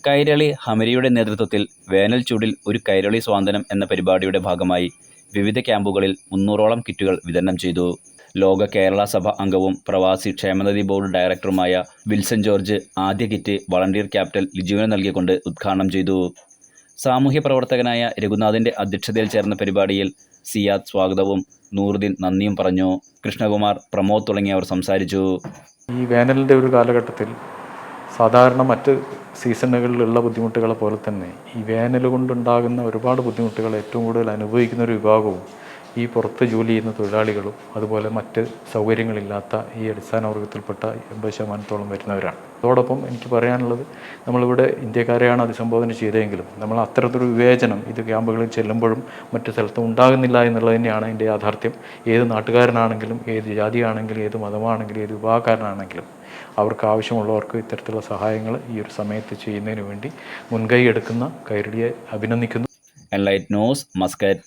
കൈരളി ഹമരിയുടെ നേതൃത്വത്തിൽ വേനൽ ചൂടിൽ ഒരു കൈരളി സ്വാന്തനം എന്ന പരിപാടിയുടെ ഭാഗമായി വിവിധ ക്യാമ്പുകളിൽ 300ഓളം കിറ്റുകൾ വിതരണം ചെയ്തു. ലോക കേരള സഭ അംഗവും പ്രവാസി ക്ഷേമനിധി ബോർഡ് ഡയറക്ടറുമായ വിൽസൺ ജോർജ് ആദ്യ കിറ്റ് വളണ്ടിയർ ക്യാപ്റ്റൻ ലിജുവിന് നൽകിക്കൊണ്ട് ഉദ്ഘാടനം ചെയ്തു. സാമൂഹ്യ പ്രവർത്തകനായ രഘുനാഥിൻ്റെ അധ്യക്ഷതയിൽ ചേർന്ന പരിപാടിയിൽ സിയാദ് സ്വാഗതവും നൂറുദ്ദീൻ നന്ദിയും പറഞ്ഞു. കൃഷ്ണകുമാർ, പ്രമോദ് തുടങ്ങിയവർ സംസാരിച്ചു. ഈ വേനലിൻ്റെ ഒരു കാലഘട്ടത്തിൽ സാധാരണ മറ്റ് സീസണുകളിലുള്ള ബുദ്ധിമുട്ടുകളെ പോലെ തന്നെ ഈ വേനൽ കൊണ്ടുണ്ടാകുന്ന ഒരുപാട് ബുദ്ധിമുട്ടുകൾ ഏറ്റവും കൂടുതൽ അനുഭവിക്കുന്ന ഒരു വിഭാഗവും ഈ പുറത്ത് ജോലി ചെയ്യുന്ന തൊഴിലാളികളും അതുപോലെ മറ്റ് സൗകര്യങ്ങളില്ലാത്ത ഈ അടിസ്ഥാന വർഗത്തിൽപ്പെട്ട 80% വരുന്നവരാണ്. അതോടൊപ്പം എനിക്ക് പറയാനുള്ളത്, നമ്മളിവിടെ ഇന്ത്യക്കാരെയാണ് അഭിസംബോധന ചെയ്തതെങ്കിലും നമ്മൾ അത്തരത്തിലൊരു വിവേചനം ഇത് ക്യാമ്പുകളിൽ ചെല്ലുമ്പോഴും മറ്റു സ്ഥലത്തും ഉണ്ടാകുന്നില്ല എന്നുള്ളത് തന്നെയാണ് അതിൻ്റെ യാഥാർത്ഥ്യം. ഏത് നാട്ടുകാരനാണെങ്കിലും, ഏത് ജാതിയാണെങ്കിലും, ഏത് മതമാണെങ്കിലും, ഏത് വിഭാഗക്കാരനാണെങ്കിലും അവർക്ക് ആവശ്യമുള്ളവർക്ക് ഇത്തരത്തിലുള്ള സഹായങ്ങൾ ഈ ഒരു സമയത്ത് ചെയ്യുന്നതിന് വേണ്ടി മുൻകൈ എടുക്കുന്ന കൈരളിയെ അഭിനന്ദിക്കുന്നു. Enlight news, Muscat.